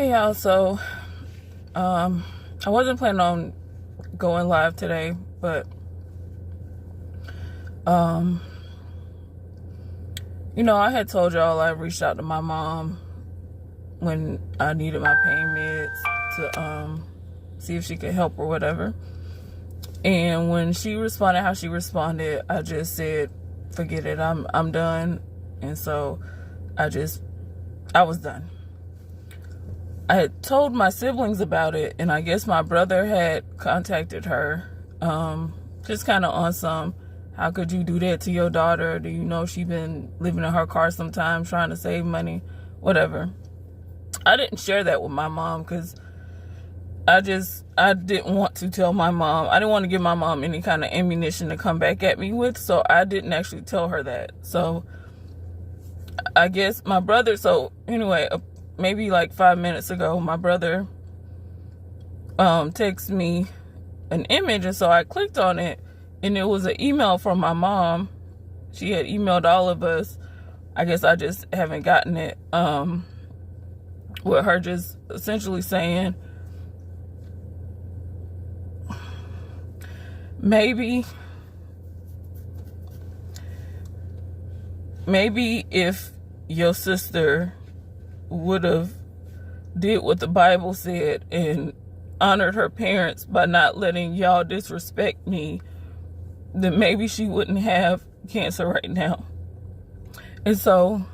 Hey y'all, so I wasn't planning on going live today, but I had told y'all I reached out to my mom when I needed my pain meds to see if she could help or whatever. And when she responded how she responded, I just said, forget it, I'm done. And so I was done. I had told my siblings about it, and I guess my brother had contacted her, just kind of on some, how could you do that to your daughter? Do you know she been living in her car sometimes trying to save money? Whatever. I didn't share that with my mom because I didn't want to tell my mom. I didn't want to give my mom any kind of ammunition to come back at me with, so I didn't actually tell her that. So I guess my brother, maybe like 5 minutes ago, my brother texted me an image, and so I clicked on it, and it was an email from my mom. She had emailed all of us. I guess I just haven't gotten it, with her just essentially saying, maybe if your sister would have did what the Bible said and honored her parents by not letting y'all disrespect me, then maybe she wouldn't have cancer right now. And so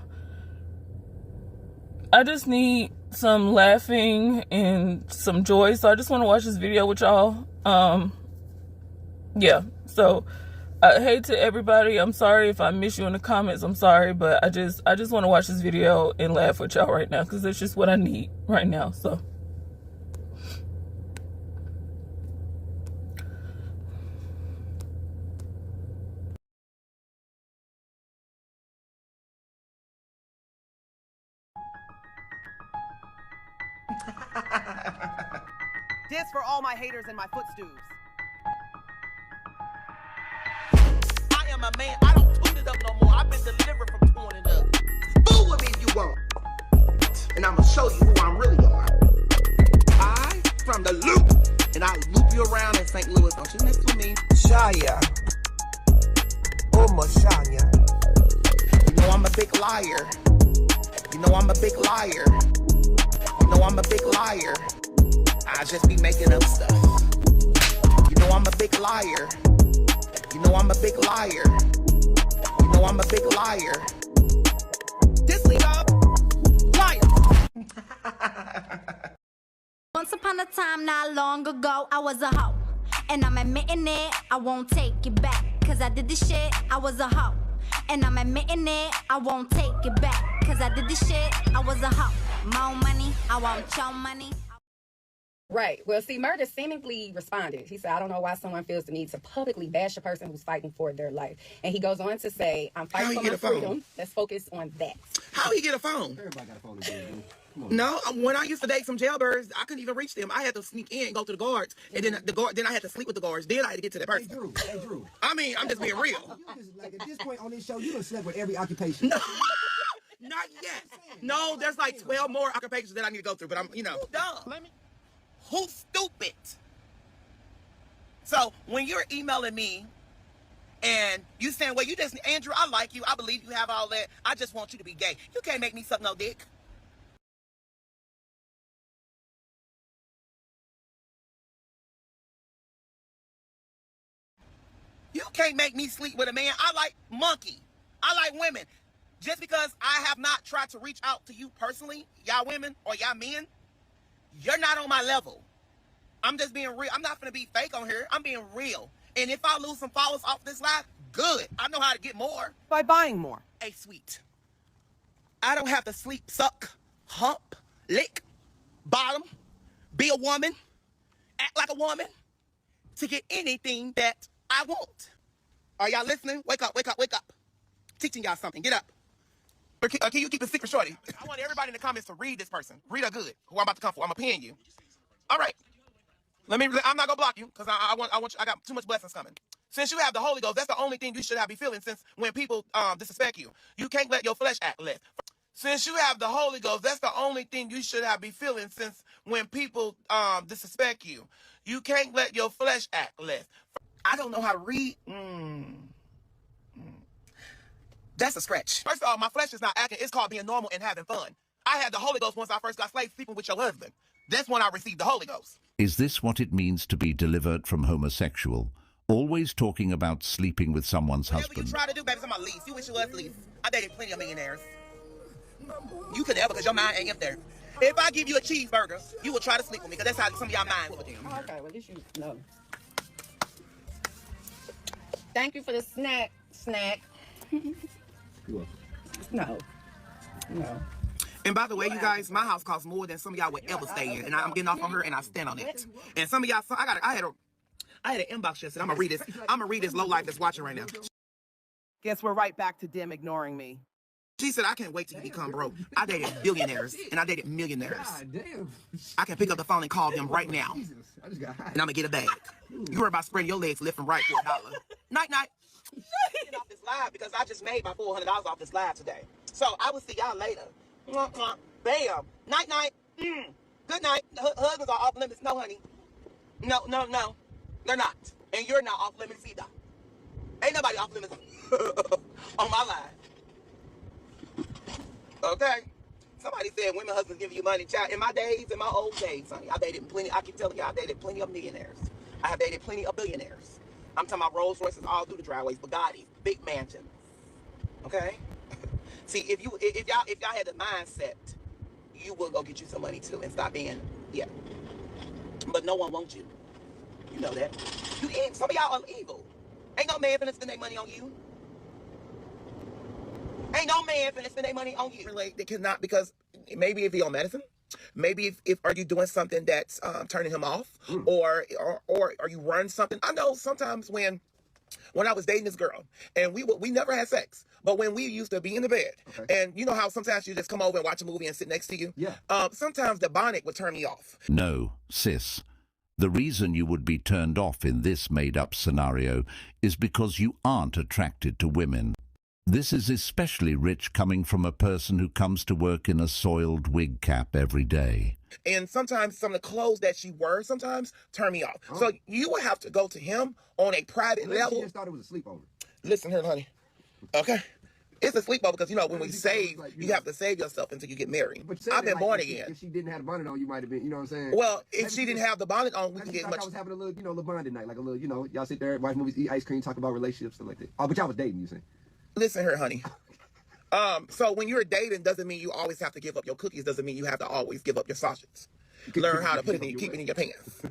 I just need some laughing and some joy. So I just want to watch this video with y'all. So hey to everybody, I'm sorry if I miss you in the comments. I'm sorry, but I just want to watch this video and laugh with y'all right now because it's just what I need right now. So this for all my haters and my footstools. I am a man. I don't tune it up no more. I've been delivered from tuning it up. Fool with me if you want. And I'm going to show you who I'm really on. I from the loop. And I loop you around in St. Louis. Don't you mess with me. Shaya. Oh, Mashanya. You know I'm a big liar. You know I'm a big liar. You know I'm a big liar. I just be making up stuff. You know I'm a big liar. You know I'm a big liar. You know I'm a big liar. This lead up, liar. Once upon a time, not long ago, I was a hoe. And I'm admitting it, I won't take it back. Cause I did this shit, I was a hoe. And I'm admitting it, I won't take it back. Cause I did this shit, I was a hoe. More money, I want your money. Right. Well, see, Murder seemingly responded. He said, I don't know why someone feels the need to publicly bash a person who's fighting for their life. And he goes on to say, I'm fighting for my freedom. Let's focus on that. How he get a phone? Everybody got a phone today, dude. Come on. No, when I used to date some jailbirds, I couldn't even reach them. I had to sneak in and go to the guards, and then I had to sleep with the guards. Then I had to get to that person. Hey, Drew. I mean, I'm just being real. You just, like, at this point on this show, you done slept with every occupation. No, not yet. No, there's like 12 more occupations that I need to go through, but I'm, dumb. Who's stupid? So when you're emailing me and you saying, well, Andrew, I like you. I believe you have all that. I just want you to be gay. You can't make me suck no dick. You can't make me sleep with a man. I like monkey. I like women. Just because I have not tried to reach out to you personally, y'all women or y'all men, you're not on my level. I'm just being real. I'm not going to be fake on here. I'm being real. And if I lose some followers off this live, good. I know how to get more. By buying more. Hey, sweet. I don't have to sleep, suck, hump, lick, bottom, be a woman, act like a woman to get anything that I want. Are y'all listening? Wake up, wake up, wake up. Teaching y'all something. Get up. Or can you keep it secret, shorty? I want everybody in the comments to read this person. Read her good. Who I'm about to come for. I'm gonna pin you. All right. I'm not gonna block you because I got too much blessings coming. Since you have the Holy Ghost, that's the only thing you should have be feeling. Since when people disrespect you, you can't let your flesh act left. Since you have the Holy Ghost, that's the only thing you should have be feeling. Since when people disrespect you, you can't let your flesh act less. I don't know how to read. That's a stretch. First of all, my flesh is not acting. It's called being normal and having fun. I had the Holy Ghost once I first got saved, sleeping with your husband. That's when I received the Holy Ghost. Is this what it means to be delivered from homosexual? Always talking about sleeping with someone's Whatever husband. you try to do, baby, I'm a lease. You wish you was lease. I dated plenty of millionaires. You could never, because your mind ain't up there. If I give you a cheeseburger, you will try to sleep with me, because that's how some of y'all minds with them. Oh, okay, well, at least you know. Thank you for the snack. No. And by the way, you guys, my house costs more than some of y'all would ever stay in, and I'm getting off on her, and I stand on it. And some of y'all, I had an inbox yesterday. I'm gonna read this low life that's watching right now. Guess we're right back to them ignoring me. She said, I can't wait till you become broke. I dated billionaires, and I dated millionaires. God damn. I can pick up the phone and call them right now, Jesus, I just got high. and I'm gonna get a bag. You heard about spreading your legs left and right for $1. Night. Get off this live because I just made my $400 off this live today. So I will see y'all later. Bam. Night. Good night. Husbands are off limits. No, honey. No. They're not. And you're not off limits either. Ain't nobody off limits on my live. Okay? Somebody said women husbands give you money. Child, in my old days, honey, I keep telling you, I dated plenty of millionaires. I have dated plenty of billionaires. I'm talking about Rolls Royces all through the driveways, Bugattis, big mansions. Okay? See, if y'all had the mindset, you will go get you some money too and stop being, But no one wants you. You know that. Some of y'all are evil. Ain't no man finna spend their money on you. Ain't no man finna spend their money on you. They cannot, because maybe if you're on medicine, maybe if are you doing something that's turning him off, or are you run something. I know sometimes when I was dating this girl, and we never had sex, but when we used to be in the bed, and you know how sometimes you just come over and watch a movie and sit next to you? Yeah. Sometimes the bonnet would turn me off. No, sis. The reason you would be turned off in this made-up scenario is because you aren't attracted to women. This is especially rich coming from a person who comes to work in a soiled wig cap every day. And sometimes some of the clothes that she wears sometimes turn me off. So you would have to go to him on a private level. She just thought it was a sleepover. Listen here, honey. Okay? It's a sleepover because, when we save, you have to save yourself until you get married. I've been born again. If she didn't have the bonnet on, you might have been, you know what I'm saying? Well, if she didn't have the bonnet on, we can get much. I was having a little, little bonding night, like a little, y'all sit there, watch movies, eat ice cream, talk about relationships, stuff like that. Oh, but y'all was dating, you saying? Listen here, honey. So when you're dating, doesn't mean you always have to give up your cookies. Doesn't mean you have to always give up your sausage. Learn how to put it in, keep it in your pants.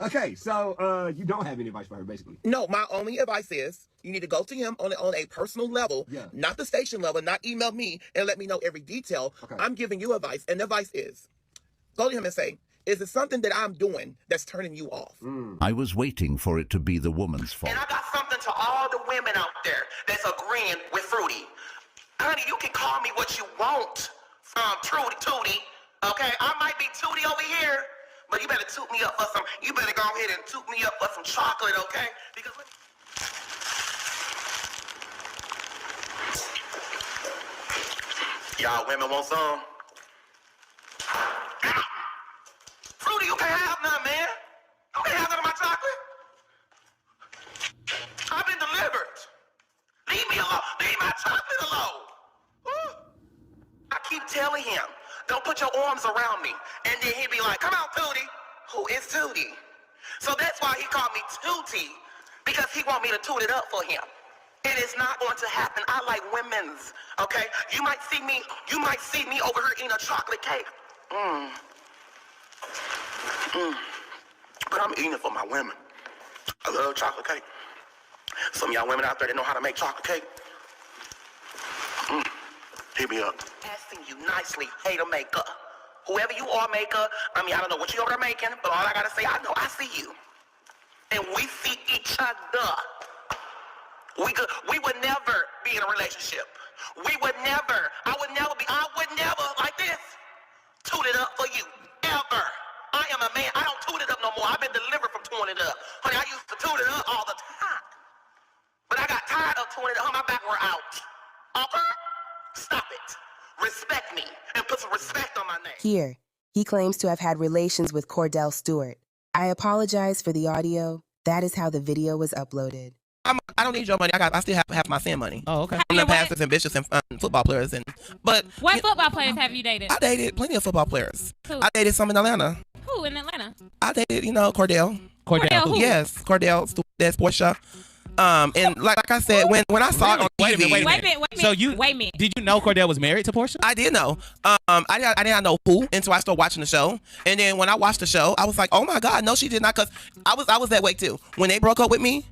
Okay, so you don't have any advice for her, basically. No, my only advice is you need to go to him on a personal level, not the station level, not email me and let me know every detail. Okay. I'm giving you advice, and the advice is go to him and say, is it something that I'm doing that's turning you off? I was waiting for it to be the woman's fault. And I got something to all the women out there that's agreeing with Fruity. Honey, you can call me what you want from Trudy Tootie. Okay, I might be Tootie over here, but you better toot me up for some. You better go ahead and toot me up for some chocolate, okay? Because y'all women want some? Fruity, you can't have none, man. You can't have none of my chocolate. I've been delivered. Leave me alone. Leave my chocolate alone. Woo. I keep telling him, don't put your arms around me. And then he'd be like, come on, Tootie. Who is Tootie? So that's why he called me Tootie, because he want me to toot it up for him. And it's not going to happen. I like women's, okay? You might see me over here eating a chocolate cake. But I'm eating it for my women. I love chocolate cake. Some of y'all women out there that know how to make chocolate cake. Hit me up. Asking you nicely, hater maker. Whoever you are, maker. I don't know what you over there making, but all I gotta say, I know I see you. And we see each other. We would never be in a relationship. I would never like this. Toot it up for you, ever. I am a man. I don't toot it up no more. I've been delivered from tooting it up. Honey, I used to toot it up all the time. But I got tired of tooting it up. My back were out. Okay? Stop it. respect me and put some respect on my name. Here, he claims to have had relations with Cordell Stewart. I apologize for the audio. That is how the video was uploaded. I don't need your money. I still have my sin money. Oh, okay. I'm the pastors and bishops and football players. But what football players have you dated? I dated plenty of football players. Who? I dated some in Atlanta. Who in Atlanta? I dated, Cordell. Cordell who? Yes, Cordell. That sports shop. And like I said, when I saw it on TV. Wait a minute. So did you know Cordell was married to Portia? I did know. I did not know who until I started watching the show. And then when I watched the show, I was like, oh my God, no, she did not. Cause I was that way too. When they broke up with me,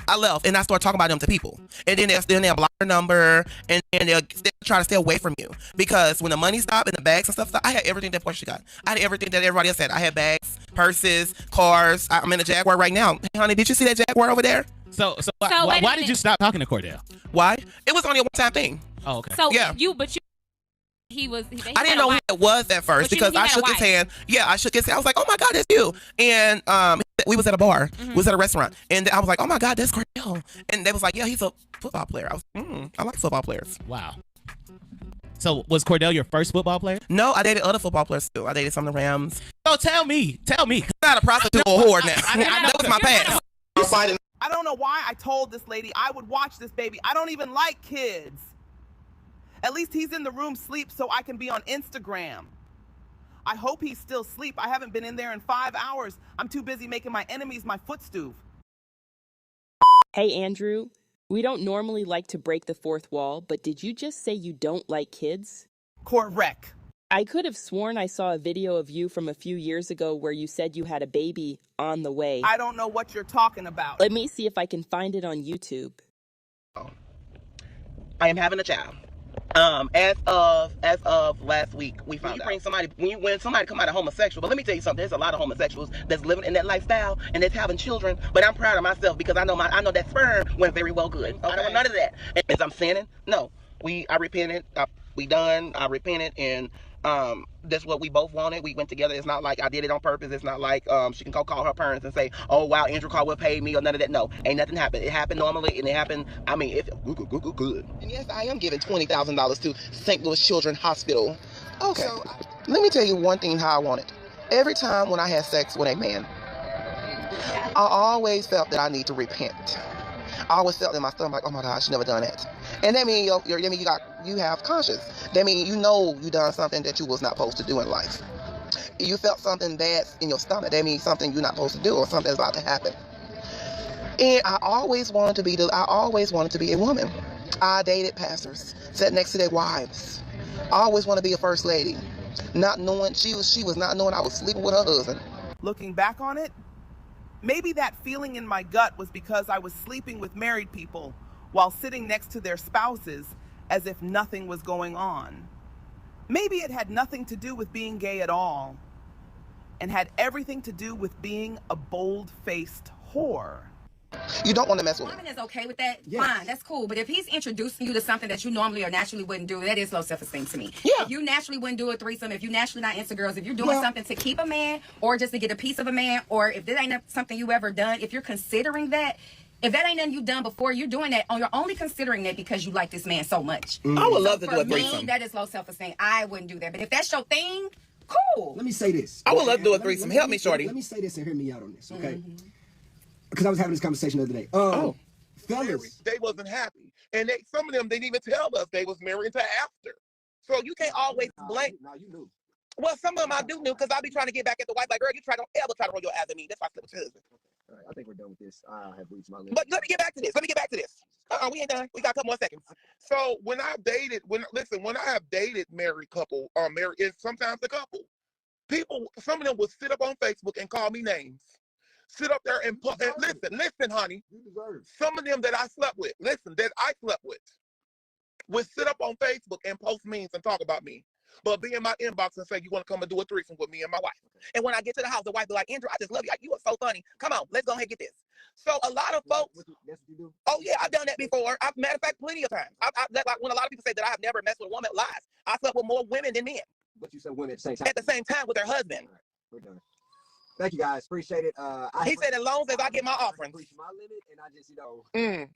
I left and I started talking about them to people. And then they'll block their number and they'll try to stay away from you. Because when the money stopped and the bags and stuff stopped, I had everything that Portia got. I had everything that everybody else had. I had bags, purses, cars. I'm in a Jaguar right now. Hey, honey, did you see that Jaguar over there? So why did you stop talking to Cordell? Why? It was only a one-time thing. Oh, okay. So yeah. I didn't know who it was at first because I shook his hand. Yeah, I shook his hand. I was like, oh my God, that's you. And we was at a bar. We was at a restaurant. And I was like, oh my God, that's Cordell. And they was like, yeah, he's a football player. I was, I like football players. Wow. So was Cordell your first football player? No, I dated other football players too. I dated some of the Rams. So tell me. I'm not a prostitute or a whore now. That was my past. I don't know why I told this lady I would watch this baby. I don't even like kids. At least he's in the room sleep so I can be on Instagram. I hope he's still asleep. I haven't been in there in 5 hours. I'm too busy making my enemies my footstool. Hey, Andrew. We don't normally like to break the fourth wall, but did you just say you don't like kids? Correct. I could have sworn I saw a video of you from a few years ago where you said you had a baby on the way. I don't know what you're talking about. Let me see if I can find it on YouTube. I am having a child. As of last week, we found out. When somebody come out of homosexual, but let me tell you something. There's a lot of homosexuals that's living in that lifestyle and that's having children. But I'm proud of myself because I know that sperm went very well good. Okay. I don't want none of that. And as I'm sinning, no. I repented. We done. I repented, and that's what we both wanted. We went together. It's not like I did it on purpose. It's not like she can call her parents and say, oh wow, Andrew Caldwell paid me or none of that. No, ain't nothing happened. It happened normally, and it happened. I mean, it good. And yes, I am giving $20,000 to St. Louis Children's Hospital. Okay. So, let me tell you one thing how I want it. Every time when I had sex with a man, I always felt that I need to repent. I always felt in my stomach like, oh my gosh, never done that. And that means you have conscience. That means you done something that you was not supposed to do in life. If you felt something bad in your stomach, that means something you're not supposed to do or something's about to happen. And I always wanted to be a woman. I dated pastors, sat next to their wives. I always wanted to be a first lady, not knowing she was not knowing I was sleeping with her husband. Looking back on it, maybe that feeling in my gut was because I was sleeping with married people while sitting next to their spouses as if nothing was going on. Maybe it had nothing to do with being gay at all and had everything to do with being a bold-faced whore. You don't want to mess with me. Woman is okay with that. Yes. Fine, that's cool. But if he's introducing you to something that you normally or naturally wouldn't do, that is low self-esteem to me. Yeah. If you naturally wouldn't do a threesome, if you naturally not into girls, if you're doing something to keep a man or just to get a piece of a man, or if that ain't something you ever done, if you're considering that, if that ain't nothing you've done before, you're doing that, you're only considering that because you like this man so much. I would love to do a threesome. For me, that is low self-esteem. I wouldn't do that. But if that's your thing, cool. Let me say this. I would love to do a threesome. Help me, shorty. Let me say this and hear me out on this, okay? Because I was having this conversation the other day. Fellas. They wasn't happy. And some of them didn't even tell us they was married until after. So you can't always blame. No, you knew. Well, some of them I do know because I'll be trying to get back at the wife. Like, girl, don't ever try to roll your ass at me. That's why I slept with your husband. All right, I think we're done with this. I have reached my limit. But let me get back to this. We ain't done. We got a couple more seconds. So when I have dated married couple or married, it's sometimes a couple. People, some of them will sit up on Facebook and call me names. Sit up there and listen, honey. You deserve. Some of them that I slept with, would sit up on Facebook and post memes and talk about me. But be in my inbox and say, you want to come and do a threesome with me and my wife. And when I get to the house, the wife be like, Andrew, I just love you. You are so funny. Come on, let's go ahead and get this. So a lot of folks. That's what you do? Oh, yeah, I've done that before. Matter of fact, plenty of times. Like when a lot of people say that I have never messed with a woman, lies. I slept with more women than men. But you said women at the same time. At the same time with their husband. All right, we're done. Thank you, guys. Appreciate it. He said as long as I get my offerings. I my limit, and I just,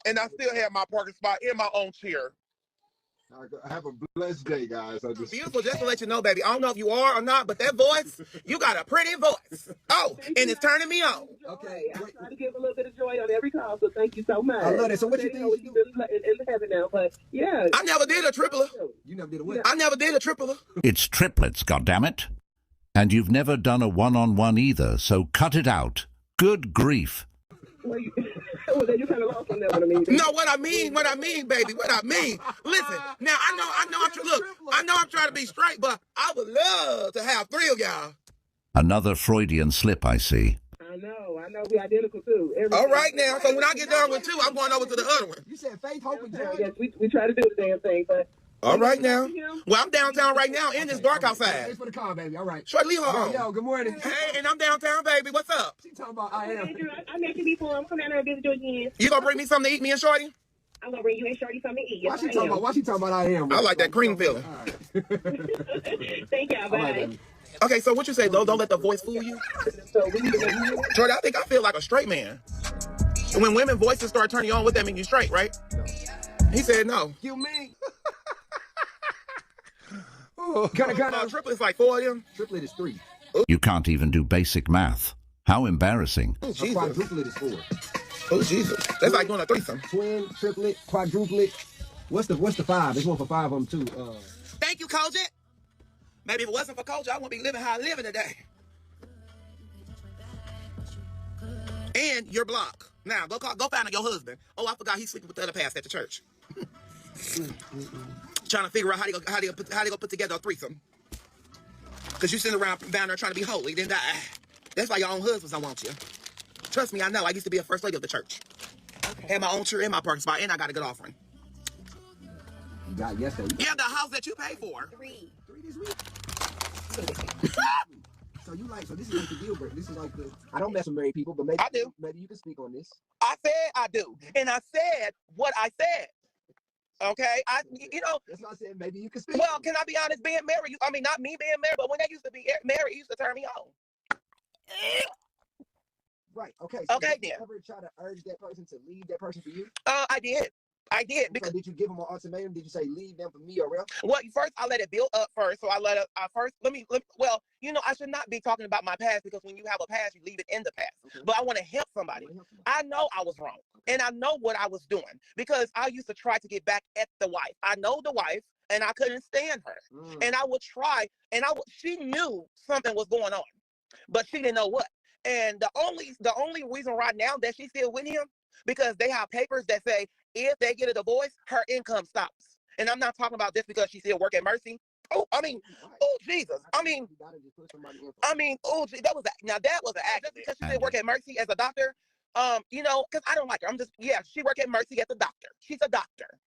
And I still have my parking spot in my own chair. Have a blessed day, guys. Beautiful, just to let you know, baby. I don't know if you are or not, but that voice, you got a pretty voice. Oh, and it's turning me on. Okay. I try to give a little bit of joy on every call, so thank you so much. I love that. So what you think? She's in heaven now, but yeah. I never did a tripler. You never did a what? I never did a tripler. It's triplets, goddammit. And you've never done a one-on-one either, so cut it out. Good grief. Well, then you kind of lost on that one. No, what I mean, baby, what I mean. Listen, now I know I'm trying to be straight, but I would love to have 3 of y'all. Another Freudian slip, I see. I know, we're identical too. All right now, so when I get done with 2, I'm going over to the other one. You said faith, hope, and joy. Yes, we try to do the damn thing, but. All right now. Well, I'm downtown right now, and it's dark outside. Thanks for the call, baby. All right. Shorty, leave her on. Yo, good morning. Hey, and I'm downtown, baby. What's up? She talking about I am. Andrew, I met you before. I'm coming down there and visit you again. You gonna bring me something to eat, me and Shorty? I'm gonna bring you and Shorty something to eat. Yes, Why she talking about I am? I like that cream feeling. Thank y'all. Bye. Right, okay, so what you say, though? Don't let the voice fool you? Shorty, I feel like a straight man. And when women voices start turning you on, what that mean? You straight, right? No. He said no. You mean? Triplet's like 4 of them. Triplet is 3. You can't even do basic math. How embarrassing. A quadruplet is 4. Oh, Jesus. That's like doing a threesome. Twin, triplet, quadruplet. What's the 5? There's one for 5 of them, too. Thank you, Kojak. Maybe if it wasn't for Kojak, I wouldn't be living how I'm living today. And your block. Now, go find your husband. Oh, I forgot he's sleeping with the other pastor at the church. Trying to figure out how they go put together a threesome. Because you sitting around down there trying to be holy, then die. That's why your own husbands don't want you. Trust me, I know. I used to be a first lady of the church. Okay. Had my own church and my parking spot, and I got a good offering. You got yesterday. Yeah, the house that you paid for. 3 this week. So this is like the deal breaker. This is like I don't mess with married people, but maybe I do. Maybe you can speak on this. I said I do, and I said what I said. Okay, That's why I said maybe you can speak. Well, can I be honest? Being married, I mean, not me being married, but when they used to be married, it used to turn me on. Right. Okay. So okay. Did you ever try to urge that person to leave that person for you? I did. Because did you give them an ultimatum? Did you say leave them for me or else? Well, first I let it build up first. So I let it first. Well, I should not be talking about my past because when you have a past, you leave it in the past. Okay. But I want to help somebody. I know I was wrong, and I know what I was doing because I used to try to get back at the wife. I know the wife, and I couldn't stand her. And I would try, and she knew something was going on, but she didn't know what. And the only reason right now that she's still with him because they have papers that say if they get a divorce, her income stops. And I'm not talking about this because she still work at Mercy. Jesus. That was an accident because she still work at Mercy as a doctor. Because I don't like her. She work at Mercy as a doctor. She's a doctor.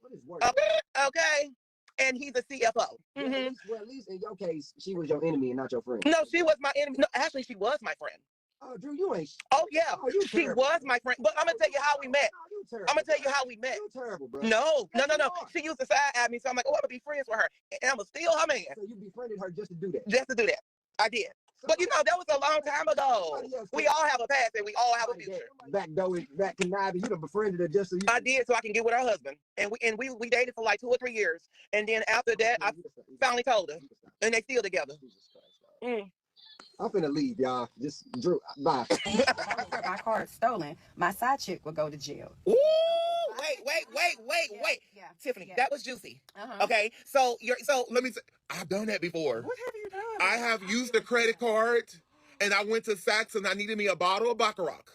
Okay. And he's a CFO. Mm-hmm. Well, at least in your case, she was your enemy and not your friend. No, she was my enemy. No, actually, she was my friend. Oh, Drew, you ain't. Oh, yeah. She was my friend. But I'm going to tell you how we met. You're terrible, bro. No. She used to side at me, so I'm like, I'm going to be friends with her. And I'm going to steal her man. So you befriended her just to do that? Just to do that. I did. But that was a long time ago. We all have a past and we all have a future. Back conniving, you done befriended her just so you. I did, so I can get with her husband. And we dated for like 2 or 3 years. And then after that, I finally told her. And they still together. I'm finna leave, y'all. Just Drew, bye. My car is stolen. My side chick will go to jail. Ooh, wait. Yeah. Tiffany, that was juicy. Okay, so let me say, I've done that before. What have you done? I have used a credit card, and I went to Saks and I needed me a bottle of Baccarat.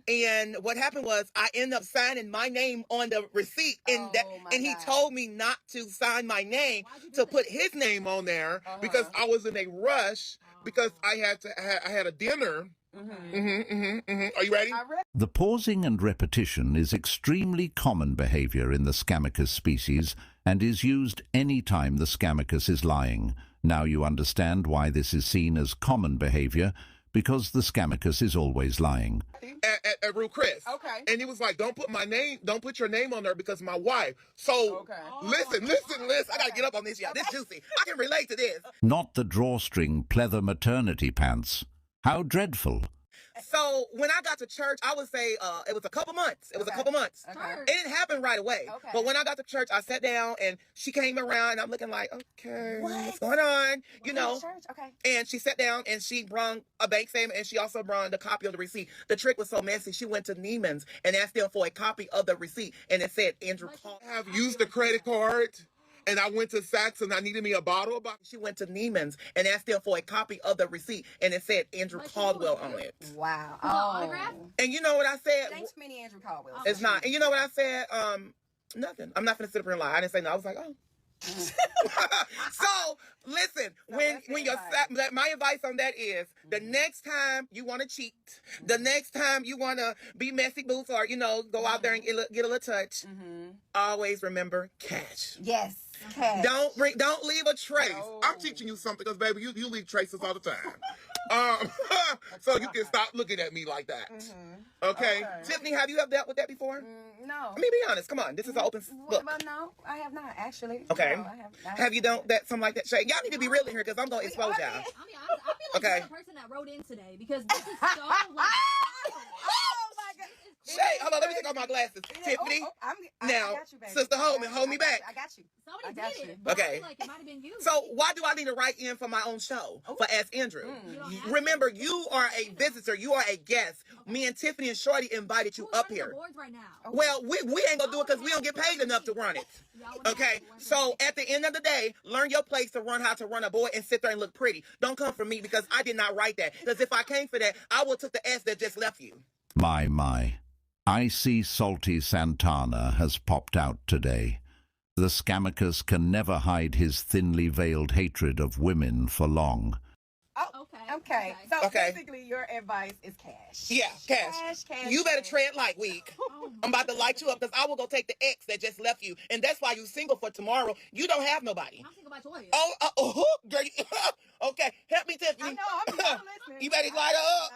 And what happened was I ended up signing my name on the receipt, and he told me not to sign my name, to put his name on there because I was in a rush because I had a dinner. Are you ready? The pausing and repetition is extremely common behavior in the Scammicus species and is used any time the Scammicus is lying. Now you understand why this is seen as common behavior, because the Scammicus is always lying. At Real Chris. Okay. And he was like, don't put your name on there because my wife. So listen. I gotta get up on this, y'all. This juicy. I can relate to this. Not the drawstring pleather maternity pants. How dreadful. So when I got to church, I would say it was a couple months. It was a couple months. Okay. It didn't happen right away. Okay. But when I got to church, I sat down and she came around and I'm looking like, okay, what's going on? You know. Church? Okay. And she sat down and she brought a bank statement and she also brought the copy of the receipt. The trick was so messy. She went to Neiman's and asked them for a copy of the receipt and it said Andrew Caldwell. I have used the credit card and I went to Saks and I needed me a bottle. She went to Neiman's and asked them for a copy of the receipt and it said Andrew Caldwell on it. Wow. Autograph? And you know what I said? Thanks many Andrew Caldwell. It's not. And you know what I said? Nothing. I'm not gonna sit up here and lie. I didn't say no. I was like, oh. So listen, when you're my advice on that is the next time you want to cheat, the next time you want to be messy boots or go out there and get a little touch, always remember cash. Yes. Cash. Don't leave a trace. I'm teaching you something because baby, you leave traces all the time. So you can stop looking at me like that. Okay? Tiffany, have you ever dealt with that before? No. Let me be honest. Come on, this is an open look. But no, I have not actually. Okay. No, have you done that? Something like that? Shay, y'all need to be real in here because I'm gonna expose y'all. I feel like you're the person that wrote in today because this is so like. Shay, hold on, let me take off my glasses. Tiffany, now, sister, hold me back. I got you. Somebody did it. But Okay. I feel like it might have been you. So why do I need to write in for my own show for Ask Andrew? Remember, you are a visitor. You are a guest. Me and Tiffany and Shorty invited you up here. Right now? Well, we ain't gonna do it because we don't get paid enough to run it. Okay, so at the end of the day, learn your place to run how to run a board and sit there and look pretty. Don't come for me because I did not write that. Because if I came for that, I would have took the S that just left you. My. Icy Salty Santana has popped out today. The Scamacus can never hide his thinly veiled hatred of women for long. Oh, okay. So basically, your advice is cash. Yeah, cash. You better tread light, week. I'm about to light you up because I will go take the ex that just left you, and that's why you single for tomorrow. You don't have nobody. I'm single by choice. Oh, girl. Okay, help me, Tiffany. I know. I'm listening. You better light up.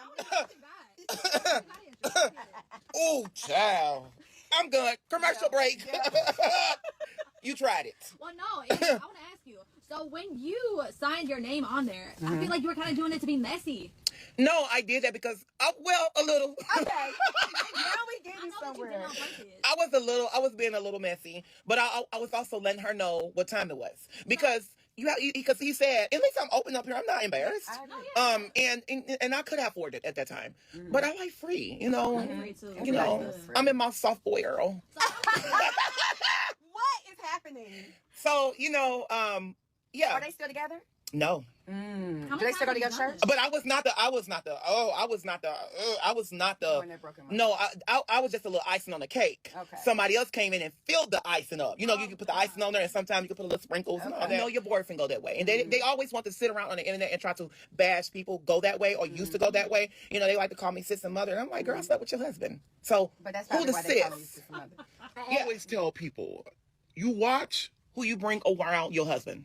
Oh, child. I'm good. Commercial break. You tried it. Well, no. I want to ask you. So when you signed your name on there, I feel like you were kind of doing it to be messy. No, I did that because, a little. Okay. Now we get you somewhere. I was being a little messy, but I was also letting her know what time it was because he said, at least I'm open up here. I'm not embarrassed. And I could have afforded it at that time, but I like free. I'm in my soft boy era. What is happening? So yeah. Are they still together? No. Do they still go to your church? But I was not the no, I was just a little icing on the cake. Okay. Somebody else came in and filled the icing up. You can put the icing on there and sometimes you can put a little sprinkles and all that. I know your boyfriend go that way. And they always want to sit around on the internet and try to bash people go that way or used to go that way. They like to call me sis and mother. And I'm like, girl, I slept with your husband. So but that's who the why they call you sis and mother. I always tell people, you watch who you bring around your husband.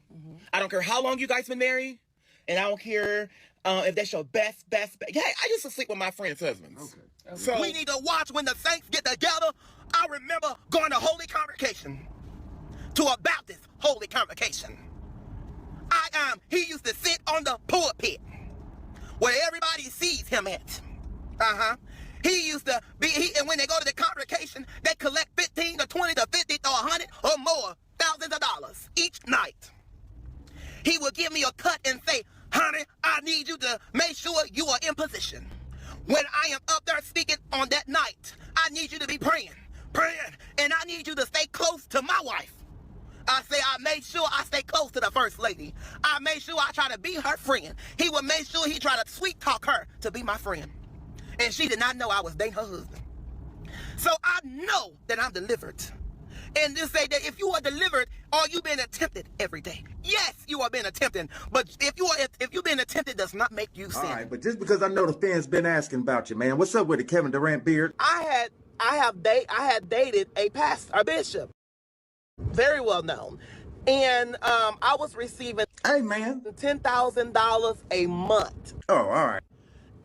I don't care how long you guys been married, and I don't care if that's your best. Yeah, I used to sleep with my friends' husbands. Okay. So we need to watch when the saints get together. I remember going to Holy Convocation, to a Baptist Holy Convocation. He used to sit on the pulpit where everybody sees him at. He used to be, and when they go to the congregation, they collect 15 to 20 to 50 to 100 or more thousands of dollars each night. He would give me a cut and say, honey, I need you to make sure you are in position. When I am up there speaking on that night, I need you to be praying, and I need you to stay close to my wife. I made sure I stay close to the first lady. I made sure I try to be her friend. He would make sure he tried to sweet talk her to be my friend. And she did not know I was dating her husband. So I know that I'm delivered. And just say that if you are delivered, are you being attempted every day? Yes, you are being attempted. But if you're being attempted, does not make you sin. All right, but just because I know the fans been asking about you, man. What's up with the Kevin Durant beard? I had dated a pastor, a bishop, very well known, and I was receiving $10,000 a month. Oh, all right.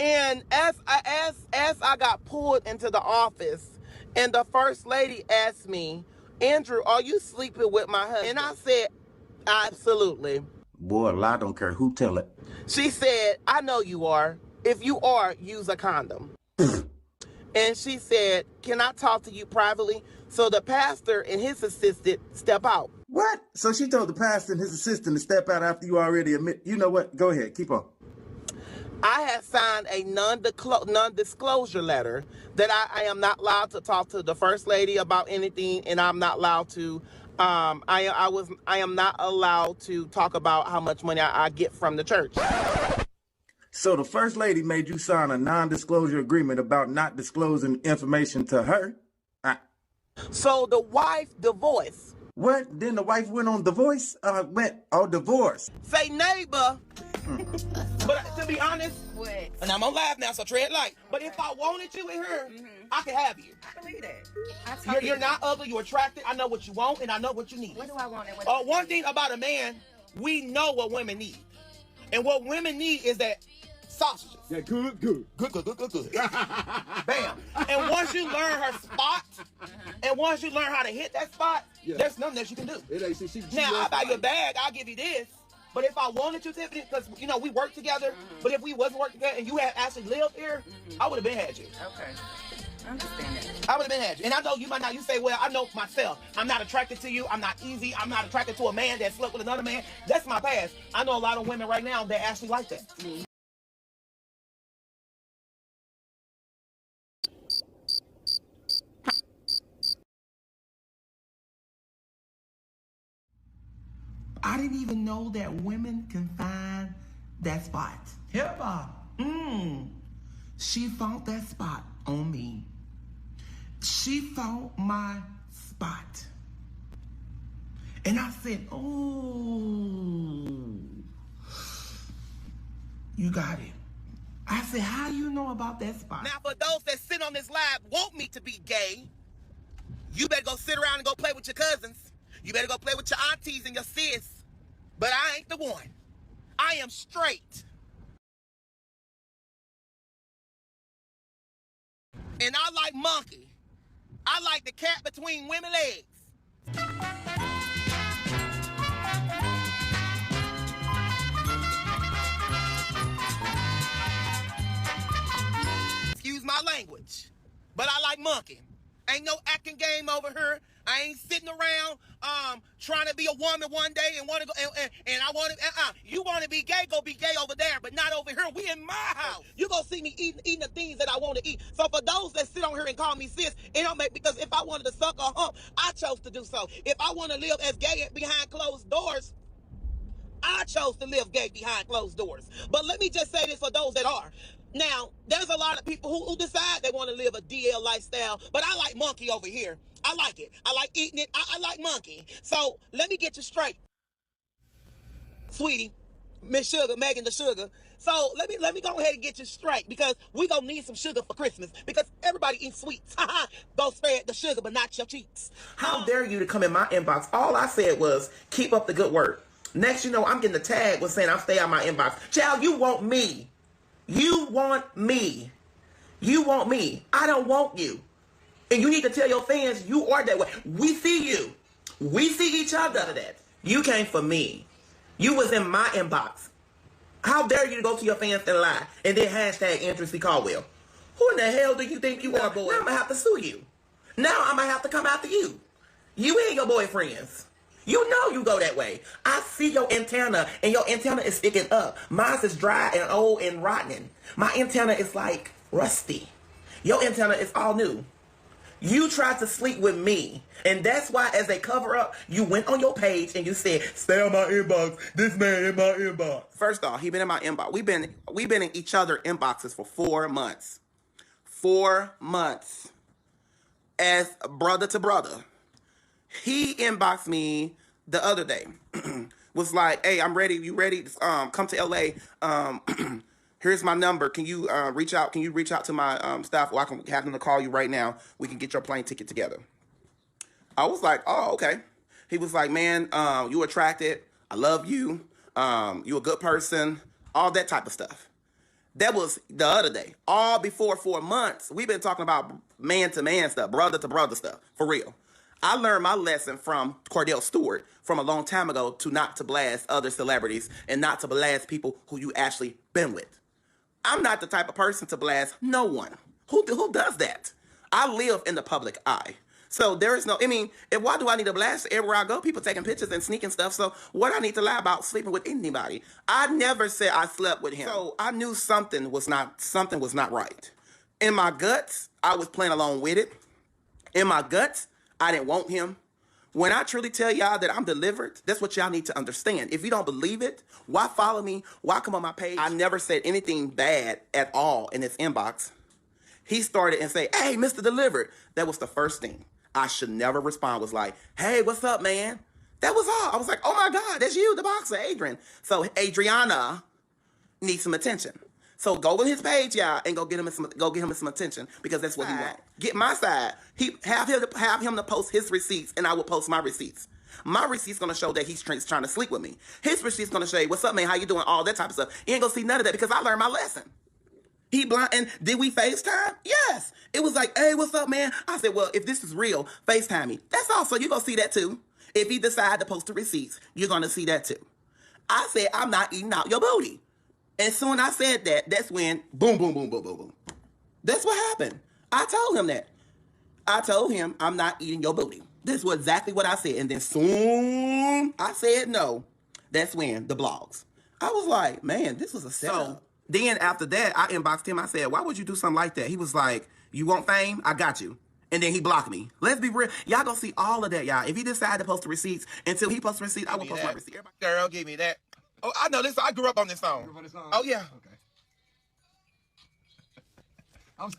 And as I got pulled into the office, and the first lady asked me, Andrew, are you sleeping with my husband? And I said, absolutely. Boy, a lie, don't care who tell it. She said, I know you are. If you are, use a condom. And she said, can I talk to you privately? So the pastor and his assistant step out. What? So she told the pastor and his assistant to step out after you already admit. You know what? Go ahead. Keep on. I had signed a non-disclosure letter that I am not allowed to talk to the first lady about anything, and I'm not allowed to. I am not allowed to talk about how much money I get from the church. So the first lady made you sign a non-disclosure agreement about not disclosing information to her. So the wife divorced. What? Then the wife went on divorce? Divorce. Say neighbor. But to be honest, and I'm gonna laugh now, so tread light. But if I wanted you in here, I could have you. I believe that. You're not ugly, you're attractive. I know what you want and I know what you need. What do I want? And what One thing about a man, we know what women need. And what women need is that sausages. Yeah, good. Good. Bam. And once you learn her spot, and once you learn how to hit that spot, there's nothing that you can do. Now, I'll buy you a bag, I'll give you this. But if I wanted you, Tiffany, because, we work together, but if we wasn't working together and you had actually lived here, I would have been had you. Okay. I understand that. I would have been had you. And I know you might not, you say, well, I know myself. I'm not attracted to you. I'm not easy. I'm not attracted to a man that slept with another man. That's my past. I know a lot of women right now that actually like that. I didn't even know that women can find that spot. Hippa. She found that spot on me. She found my spot. And I said, oh, you got it. I said, how do you know about that spot? Now, for those that sit on this live want me to be gay, you better go sit around and go play with your cousins. You better go play with your aunties and your sis. But I ain't the one. I am straight. And I like monkey. I like the cat between women legs. Excuse my language. But I like monkey. Ain't no acting game over here. I ain't sitting around trying to be a woman one day and want to go and I want to you want to be gay, go be gay over there, but not over here. We in my house. You gonna see me eating the things that I want to eat. So for those that sit on here and call me sis, it don't make, because if I wanted to suck or hump, I chose to do so. If I want to live as gay behind closed doors, I chose to live gay behind closed doors. But let me just say this for those that are. Now, there's a lot of people who decide they want to live a DL lifestyle, but I like monkey over here. I like it. I like eating it. I like monkey. So let me get you straight. Sweetie, Miss Sugar, Megan the Sugar. So let me go ahead and get you straight, because we gonna need some sugar for Christmas, because everybody eats sweets. Go spread the sugar, but not your cheeks. How dare you to come in my inbox? All I said was, keep up the good work. Next, I'm getting the tag with saying I'll stay out my inbox. Child, you want me. You want me. You want me. I don't want you. And you need to tell your fans you are that way. We see you. We see each other. You came for me. You was in my inbox. How dare you to go to your fans and lie and then hashtag Adrien Caldwell? Who in the hell do you think you are, boy? Now I'm going to have to sue you. Now I'm going to have to come after you. You and your boyfriends. You know you go that way. I see your antenna, and your antenna is sticking up. Mine is dry and old and rotten. My antenna is like rusty. Your antenna is all new. You tried to sleep with me, and that's why, as a cover-up, you went on your page and you said, stay on my inbox. This man in my inbox. First off, he been in my inbox. We've been in each other inboxes for 4 months. 4 months. As brother to brother. He inboxed me the other day. Was like, hey, I'm ready. You ready? Come to LA. Here's my number. Can you reach out? Can you reach out to my staff, or I can have them to call you right now? We can get your plane ticket together. I was like, oh, okay. He was like, man, you attracted. I love you. You a good person. All that type of stuff. That was the other day. All before 4 months, we've been talking about man-to-man stuff, brother-to-brother stuff, for real. I learned my lesson from Cordell Stewart from a long time ago, to not to blast other celebrities and not to blast people who you actually been with. I'm not the type of person to blast no one. Who does that? I live in the public eye. So there is no, I mean, why do I need to blast everywhere I go? People taking pictures and sneaking stuff. So what I need to lie about sleeping with anybody? I never said I slept with him. So I knew something was not right. In my guts, I was playing along with it. In my guts, I didn't want him. When I truly tell y'all that I'm delivered, that's what y'all need to understand. If you don't believe it, why follow me? Why come on my page? I never said anything bad at all in his inbox. He started and say, hey, Mr. Delivered. That was the first thing. I should never respond. Was like, hey, what's up, man? That was all. I was like, oh my God, that's you, the boxer, Adrien. So Adriana needs some attention. So go with his page, y'all, and go get him some attention because that's what he wants. Get my side. Have him to post his receipts, and I will post my receipts. My receipt's gonna show that he's trying to sleep with me. His receipt's gonna say, what's up, man? How you doing? All that type of stuff. You ain't gonna see none of that because I learned my lesson. He blind, and did we FaceTime? Yes. It was like, hey, what's up, man? I said, well, if this is real, FaceTime me. That's all. So you're going to see that too. If he decide to post the receipts, you're going to see that too. I said, I'm not eating out your booty. And soon I said that, that's when, boom, boom, boom, boom, boom, boom. That's what happened. I told him that. I told him, I'm not eating your booty. This was exactly what I said. And then soon I said no. That's when the blogs. I was like, man, this was a setup. Then after that, I inboxed him. I said, why would you do something like that? He was like, you want fame? I got you. And then he blocked me. Let's be real. Y'all gonna see all of that, y'all. If he decide to post the receipts, until he posts the receipt, I will post my receipt. Girl, give me that. Oh, I know this. I grew up on this song. Oh, yeah. Okay.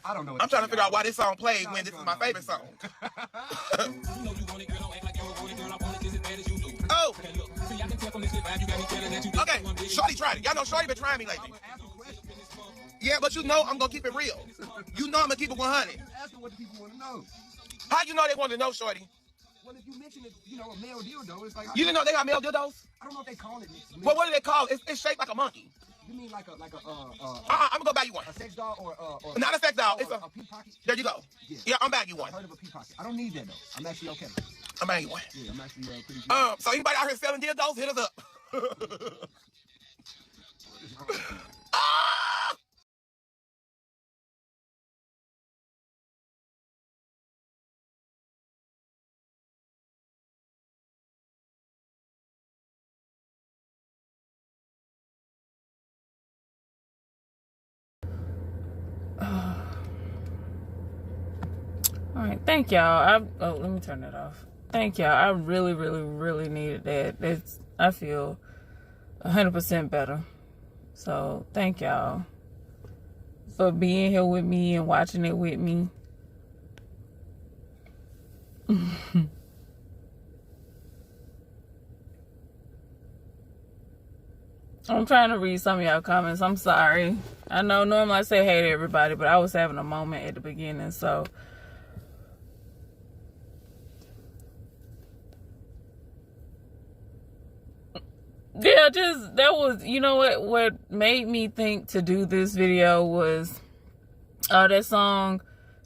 I don't know. I'm trying to figure out why this song played when this is my favorite song. Oh! Okay, Shorty tried it. Y'all know Shorty been trying me lately. Yeah, but you know I'm gonna keep it real. You know I'm gonna keep it 100. Ask what the people want to know. How you know they want to know, Shorty? Well, if you mention it, a male dildo, it's like... You didn't know they got male dildos? I don't know if they call it... Well, what do they call it? It's shaped like a monkey. You mean like a I'm gonna go buy you one. A sex doll or not a sex doll. It's a pee pocket? There you go. Yeah, I'm buying you one. I heard of a pee pocket. I don't need that though. I'm actually okay. I'm buying you one. Yeah, I'm actually pretty good. So anybody out here selling dildos, hit us up. All right, thank y'all. Let me turn that off. Thank y'all. I really, really, really needed that. I feel 100% better. So thank y'all for being here with me and watching it with me. I'm trying to read some of y'all comments. I'm sorry. I know normally I say hey to everybody, but I was having a moment at the beginning, so. Yeah, that was, you know what made me think to do this video was that song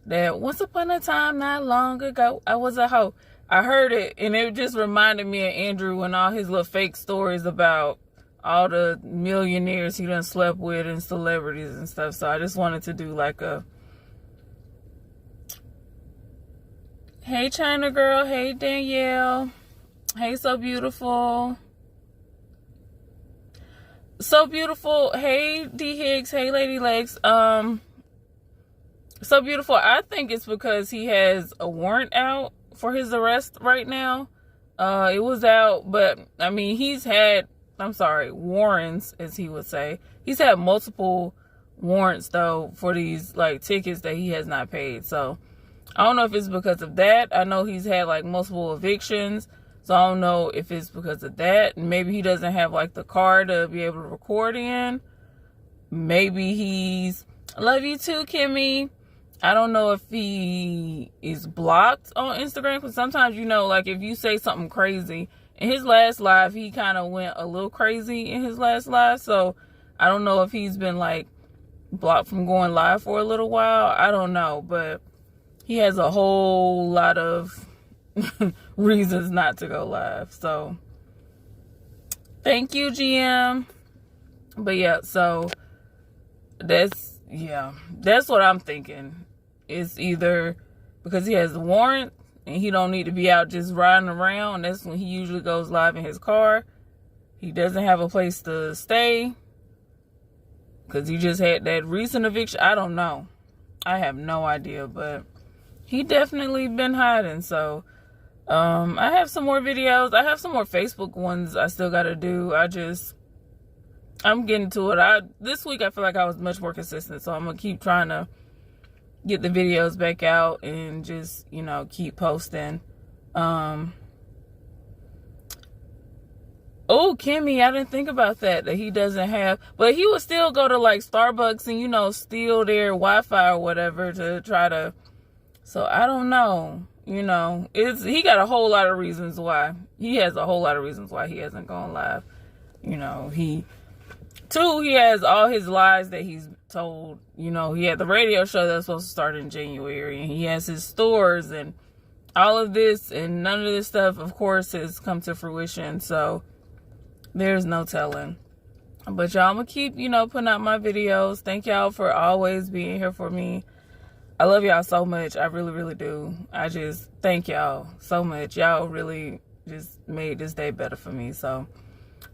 that once upon a time not long ago I was a hoe. I heard it and it just reminded me of Andrew and all his little fake stories about all the millionaires he done slept with and celebrities and stuff. So I just wanted to do like a hey China girl, hey Danielle, hey So Beautiful. So Beautiful, hey D Higgs, hey Lady Legs. So Beautiful, I think it's because he has a warrant out for his arrest right now. It was out, but I mean he's had, warrants, as he would say. He's had multiple warrants though for these like tickets that he has not paid. So I don't know if it's because of that. I know he's had like multiple evictions. So I don't know if it's because of that. Maybe he doesn't have like the car to be able to record in. Maybe he's, I love you too, Kimmy. I don't know if he is blocked on Instagram. Because sometimes, like if you say something crazy. In his last live, he kind of went a little crazy in his last live. So I don't know if he's been like blocked from going live for a little while. I don't know. But he has a whole lot of reasons not to go live. So thank you, GM. But yeah, so That's what I'm thinking. It's either because he has a warrant and he don't need to be out just riding around. That's when he usually goes live in his car. He doesn't have a place to stay because he just had that recent eviction. I don't know. I have no idea, but he definitely been hiding. So I have some more videos. I have some more Facebook ones I still got to do. I'm getting to it. This week I feel like I was much more consistent, so I'm going to keep trying to get the videos back out and just, keep posting. Oh, Kimmy, I didn't think about that he doesn't have, but he would still go to like Starbucks and, steal their Wi-Fi or whatever to try to, so I don't know, he got a whole lot of reasons why. He has a whole lot of reasons why he hasn't gone live. He has all his lies that he's told. He had the radio show that was supposed to start in January, and he has his stores and all of this, and none of this stuff, of course, has come to fruition. So there's no telling. But y'all, I'm gonna keep, putting out my videos. Thank y'all for always being here for me. I love y'all so much. I really, really do. I just thank y'all so much. Y'all really just made this day better for me. So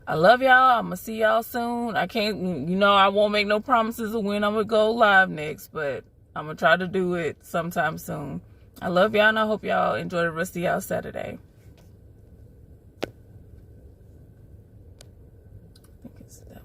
I love y'all. I'm gonna see y'all soon. I can't, I won't make no promises of when I'm gonna go live next, but I'm gonna try to do it sometime soon. I love y'all, and I hope y'all enjoy the rest of y'all Saturday.